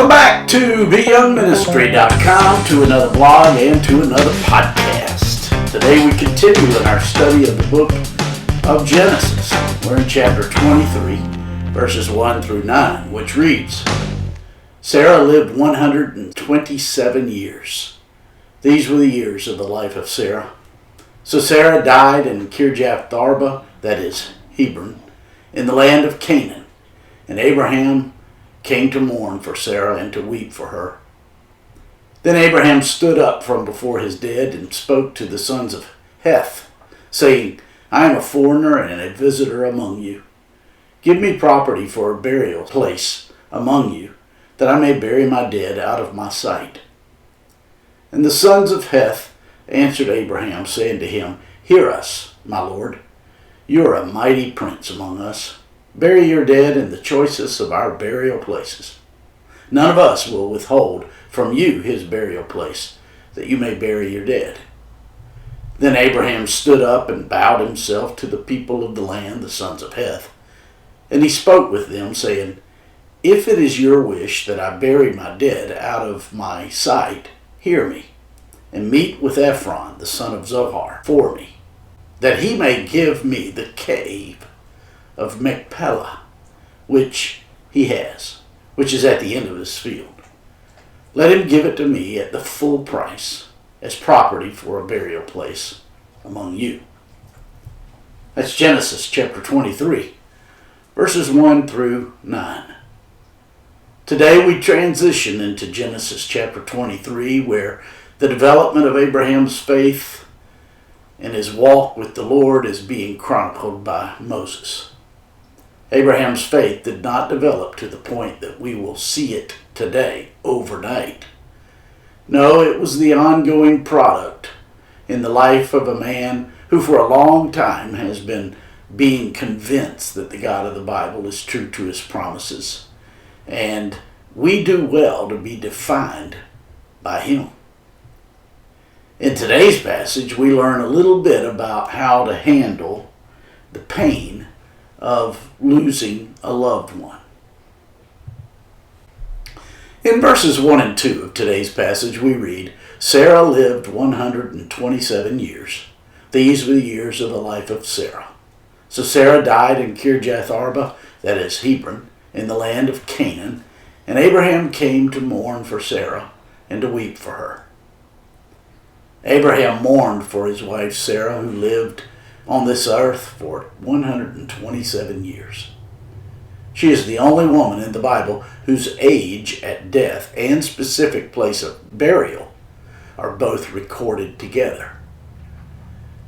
Welcome back to BYoungMinistry.com, to another blog and to another podcast. Today we continue in our study of the book of Genesis. We're in chapter 23, verses 1 through 9, which reads, Sarah lived 127 years. These were the years of the life of Sarah. So Sarah died in Kirjath-arba, that is, Hebron, in the land of Canaan, and Abraham came to mourn for Sarah and to weep for her. Then Abraham stood up from before his dead and spoke to the sons of Heth, saying, I am a foreigner and a visitor among you. Give me property for a burial place among you, that I may bury my dead out of my sight. And the sons of Heth answered Abraham, saying to him, Hear us, my lord. You are a mighty prince among us. Bury your dead in the choicest of our burial places. None of us will withhold from you his burial place, that you may bury your dead. Then Abraham stood up and bowed himself to the people of the land, the sons of Heth. And he spoke with them, saying, If it is your wish that I bury my dead out of my sight, hear me, and meet with Ephron, the son of Zohar, for me, that he may give me the cave of Machpelah, which he has, which is at the end of his field. Let him give it to me at the full price, as property for a burial place among you. That's Genesis chapter 23, verses 1 through 9. Today we transition into Genesis chapter 23, where the development of Abraham's faith and his walk with the Lord is being chronicled by Moses. Abraham's faith did not develop to the point that we will see it today, overnight. No, it was the ongoing product in the life of a man who for a long time has been being convinced that the God of the Bible is true to his promises. And we do well to be defined by him. In today's passage, we learn a little bit about how to handle the pain of losing a loved one. In verses 1 and 2 of today's passage, we read, Sarah lived 127 years. These were the years of the life of Sarah. So Sarah died in Kirjath-arba, that is Hebron, in the land of Canaan, and Abraham came to mourn for Sarah and to weep for her. Abraham mourned for his wife Sarah, who lived on this earth for 127 years. She is the only woman in the Bible whose age at death and specific place of burial are both recorded together.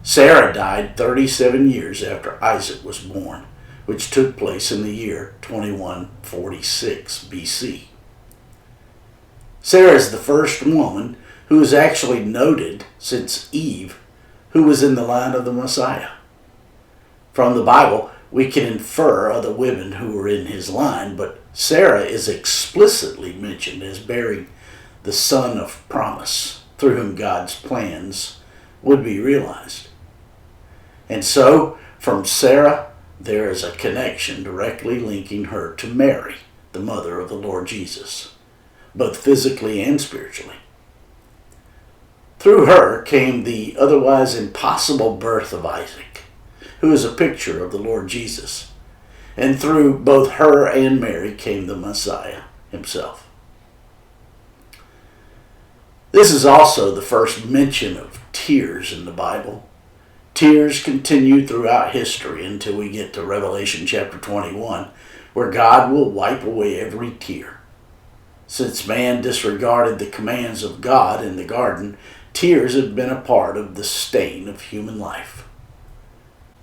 Sarah died 37 years after Isaac was born, which took place in the year 2146 BC. Sarah is the first woman who is actually noted since Eve, who was in the line of the Messiah. From the Bible, we can infer other women who were in his line, but Sarah is explicitly mentioned as bearing the son of promise, through whom God's plans would be realized. And so, from Sarah, there is a connection directly linking her to Mary, the mother of the Lord Jesus, both physically and spiritually. Through her came the otherwise impossible birth of Isaac, who is a picture of the Lord Jesus. And through both her and Mary came the Messiah himself. This is also the first mention of tears in the Bible. Tears continue throughout history until we get to Revelation chapter 21, where God will wipe away every tear. Since man disregarded the commands of God in the garden, tears have been a part of the stain of human life.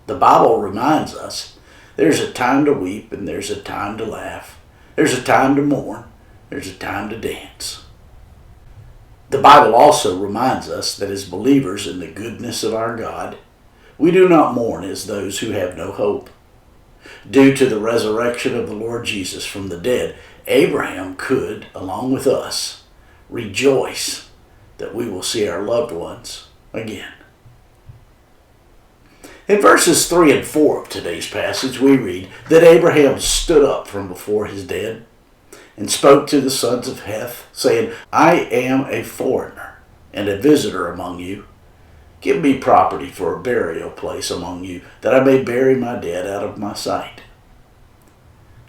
The Bible reminds us there's a time to weep and there's a time to laugh. There's a time to mourn. There's a time to dance. The Bible also reminds us that as believers in the goodness of our God, we do not mourn as those who have no hope. Due to the resurrection of the Lord Jesus from the dead, Abraham could, along with us, rejoice that we will see our loved ones again. In verses 3 and 4 of today's passage, we read that Abraham stood up from before his dead and spoke to the sons of Heth, saying, I am a foreigner and a visitor among you. Give me property for a burial place among you, that I may bury my dead out of my sight.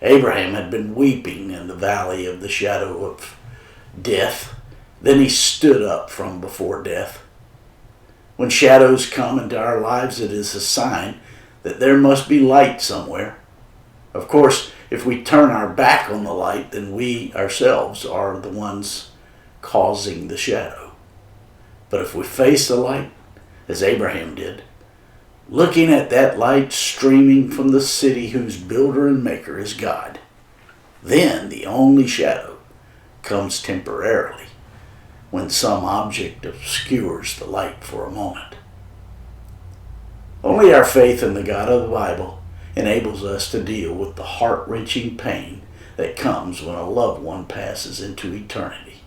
Abraham had been weeping in the valley of the shadow of death. Then he stood up from before death. When shadows come into our lives, it is a sign that there must be light somewhere. Of course, if we turn our back on the light, then we ourselves are the ones causing the shadow. But if we face the light, as Abraham did, looking at that light streaming from the city whose builder and maker is God, then the only shadow comes temporarily, when some object obscures the light for a moment. Only our faith in the God of the Bible enables us to deal with the heart-wrenching pain that comes when a loved one passes into eternity.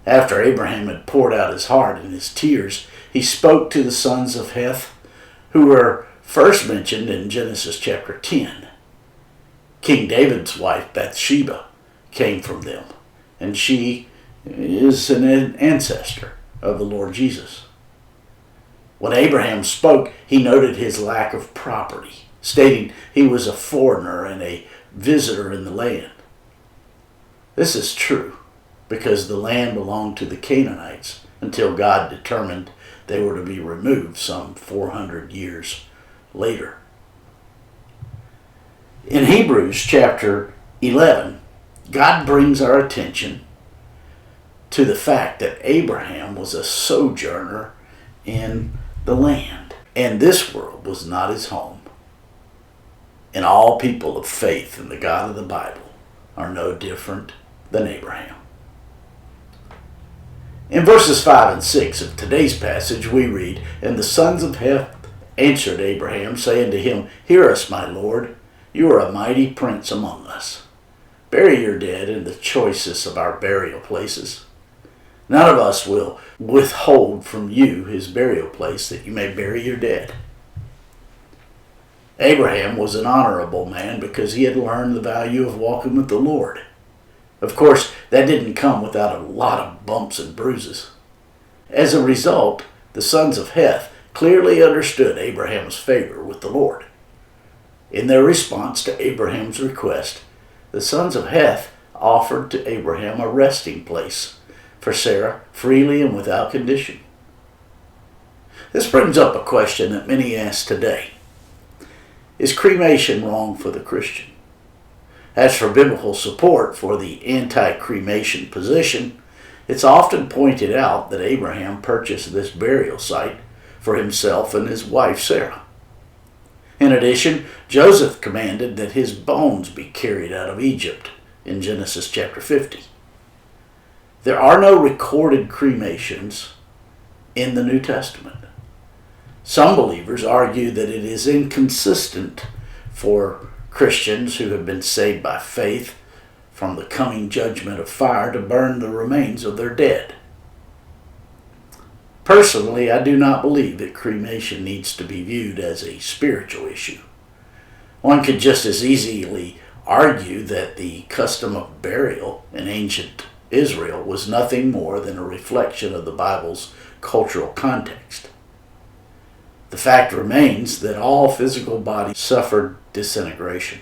After Abraham had poured out his heart and his tears, he spoke to the sons of Heth, who were first mentioned in Genesis chapter 10. King David's wife, Bathsheba, came from them, and she is an ancestor of the Lord Jesus. When Abraham spoke, he noted his lack of property, stating he was a foreigner and a visitor in the land. This is true because the land belonged to the Canaanites until God determined they were to be removed some 400 years later. In Hebrews chapter 11, God brings our attention to the fact that Abraham was a sojourner in the land, and this world was not his home. And all people of faith in the God of the Bible are no different than Abraham. In verses 5 and 6 of today's passage we read, And the sons of Heth answered Abraham, saying to him, Hear us, my Lord, you are a mighty prince among us. Bury your dead in the choicest of our burial places. None of us will withhold from you his burial place, that you may bury your dead. Abraham was an honorable man because he had learned the value of walking with the Lord. Of course, that didn't come without a lot of bumps and bruises. As a result, the sons of Heth clearly understood Abraham's favor with the Lord. In their response to Abraham's request, the sons of Heth offered to Abraham a resting place for Sarah, freely and without condition. This brings up a question that many ask today. Is cremation wrong for the Christian? As for biblical support for the anti-cremation position, it's often pointed out that Abraham purchased this burial site for himself and his wife Sarah. In addition, Joseph commanded that his bones be carried out of Egypt in Genesis chapter 50. There are no recorded cremations in the New Testament. Some believers argue that it is inconsistent for Christians who have been saved by faith from the coming judgment of fire to burn the remains of their dead. Personally, I do not believe that cremation needs to be viewed as a spiritual issue. One could just as easily argue that the custom of burial in ancient Israel was nothing more than a reflection of the Bible's cultural context. The fact remains that all physical bodies suffered disintegration,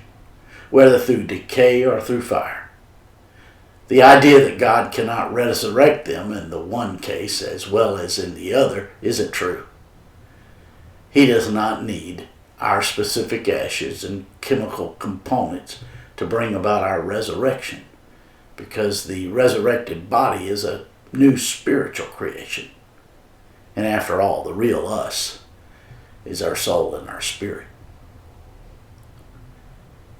whether through decay or through fire. The idea that God cannot resurrect them in the one case as well as in the other isn't true. He does not need our specific ashes and chemical components to bring about our resurrection, because the resurrected body is a new spiritual creation. And after all, the real us is our soul and our spirit.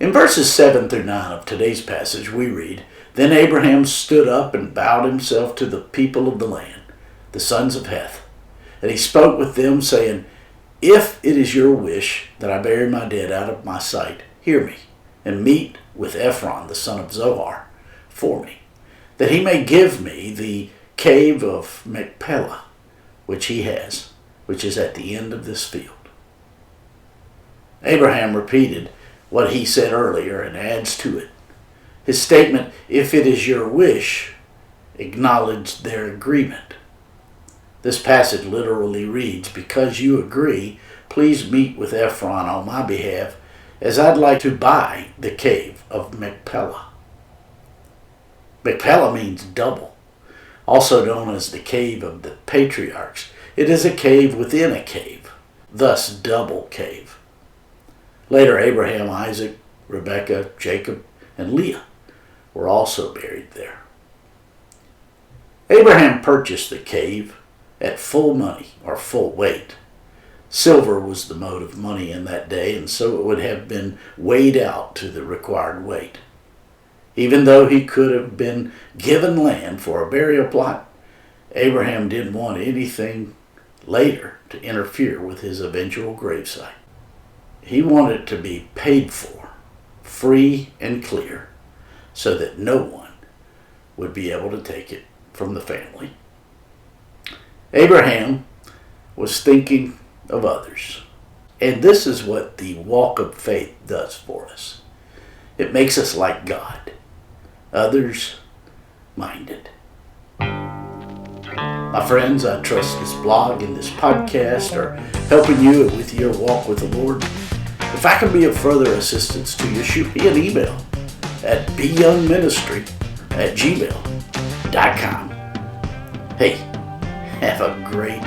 In verses 7 through 9 of today's passage we read, Then Abraham stood up and bowed himself to the people of the land, the sons of Heth. And he spoke with them, saying, If it is your wish that I bury my dead out of my sight, hear me, and meet with Ephron the son of Zohar for me, that he may give me the cave of Machpelah, which he has, which is at the end of this field. Abraham repeated what he said earlier and adds to it. His statement, "If it is your wish," acknowledged their agreement. This passage literally reads, "Because you agree, please meet with Ephron on my behalf, as I'd like to buy the cave of Machpelah." Machpelah means double, also known as the cave of the patriarchs. It is a cave within a cave, thus double cave. Later, Abraham, Isaac, Rebekah, Jacob, and Leah were also buried there. Abraham purchased the cave at full money or full weight. Silver was the mode of money in that day, and so it would have been weighed out to the required weight. Even though he could have been given land for a burial plot, Abraham didn't want anything later to interfere with his eventual gravesite. He wanted it to be paid for, free and clear, so that no one would be able to take it from the family. Abraham was thinking of others. And this is what the walk of faith does for us. It makes us like God, others-minded. My friends, I trust this blog and this podcast are helping you with your walk with the Lord. If I can be of further assistance to you, shoot me an email at BYoungMinistry@gmail.com. Hey, have a great